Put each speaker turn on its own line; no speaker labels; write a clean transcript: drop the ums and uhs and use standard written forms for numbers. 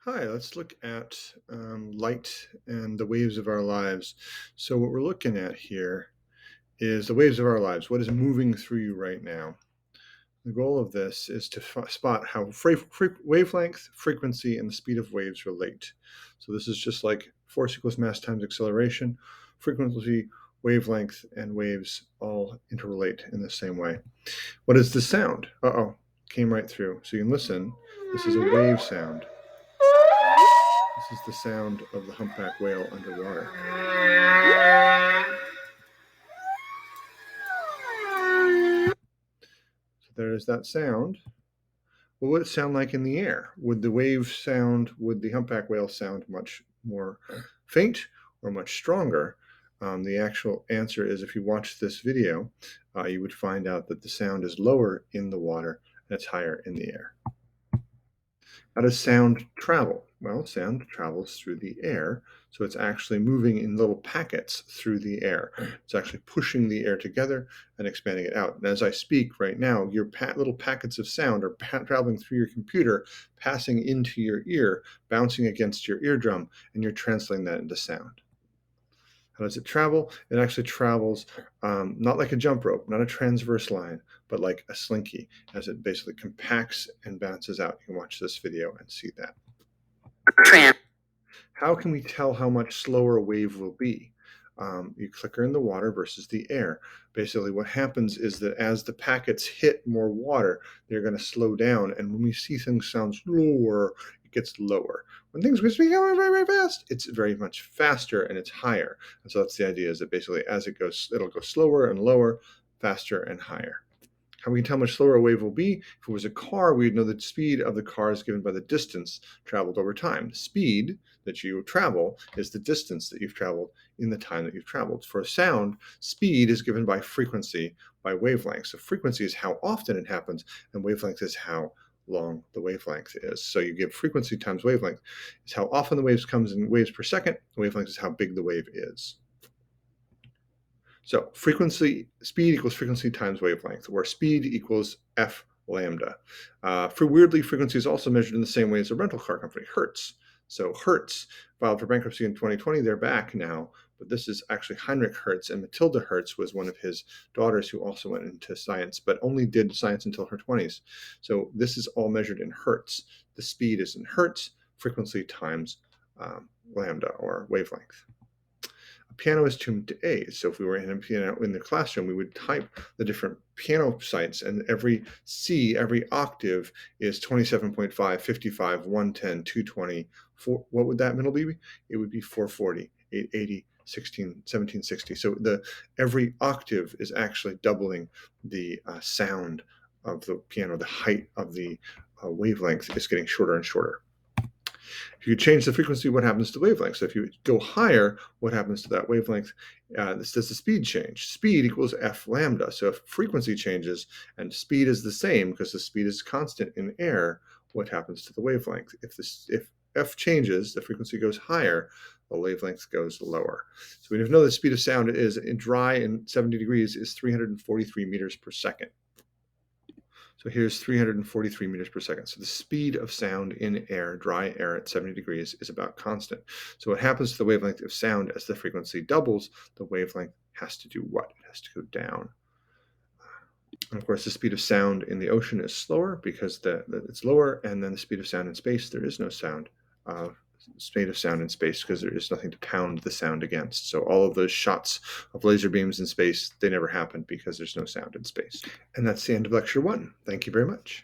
Hi, let's look at light and the waves of our lives. So, what we're looking at here is the waves of our lives. What is moving through you right now? The goal of this is to spot how wavelength, frequency, and the speed of waves relate. So, this is just like force equals mass times acceleration. Frequency, wavelength, and waves all interrelate in the same way. What is the sound? Came right through. So, you can listen. This is a wave sound. This is the sound of the humpback whale underwater. So there is that sound. What would it sound like in the air? Would the humpback whale sound much more faint or much stronger? The actual answer is if you watch this video, you would find out that the sound is lower in the water and it's higher in the air. How does sound travel? Well, sound travels through the air, so it's actually moving in little packets through the air. It's actually pushing the air together and expanding it out. And as I speak right now, your little packets of sound are traveling through your computer, passing into your ear, bouncing against your eardrum, and you're translating that into sound. How does it travel? It actually travels not like a jump rope, not a transverse line, but like a slinky, as it basically compacts and bounces out. You can watch this video and see that. How can we tell how much slower a wave will be? You click her in the water versus the air. Basically, what happens is that as the packets hit more water, they're going to slow down. And when we see things sound slower, it gets lower. When things go very, very fast, it's very much faster and it's higher. And so that's the idea, is that basically as it goes, it'll go slower and lower, faster and higher. How we can tell how much slower a wave will be? If it was a car, we'd know the speed of the car is given by the distance traveled over time. The speed that you travel is the distance that you've traveled in the time that you've traveled. For a sound, speed is given by frequency, by wavelength. So frequency is how often it happens, and wavelength is how long the wavelength is. So you give frequency times wavelength is how often the waves comes in waves per second. Wavelength is how big the wave is. So speed equals frequency times wavelength, where speed equals f lambda. For weirdly, frequency is also measured in the same way as a rental car company, Hertz. So Hertz filed for bankruptcy in 2020. They're back now, but this is actually Heinrich Hertz, and Matilda Hertz was one of his daughters who also went into science, but only did science until her 20s. So this is all measured in Hertz. The speed is in Hertz, frequency times lambda or wavelength. A piano is tuned to A. So if we were in a piano in the classroom, we would type the different piano sites, and every C, every octave is 27.5, 55, 110, 220. What would that middle be? It would be 440, 880, 1760. So every octave is actually doubling the sound of the piano. The height of the wavelength is getting shorter and shorter. If you change the frequency, what happens to the wavelength? So if you go higher, what happens to that wavelength? This does the speed change. Speed equals f lambda. So if frequency changes and speed is the same, because the speed is constant in air, what happens to the wavelength? If f changes, the frequency goes higher, the wavelength goes lower. So we know the speed of sound is in dry and 70 degrees is 343 meters per second. So here's 343 meters per second. So the speed of sound in air, dry air at 70 degrees, is about constant. So what happens to the wavelength of sound as the frequency doubles? The wavelength has to do what? It has to go down. And of course, the speed of sound in the ocean is slower because it's lower, and then the speed of sound in space, there is no sound. Speed of sound in space because there is nothing to pound the sound against. So all of those shots of laser beams in space, they never happen because there's no sound in space. And that's the end of lecture 1. Thank you very much.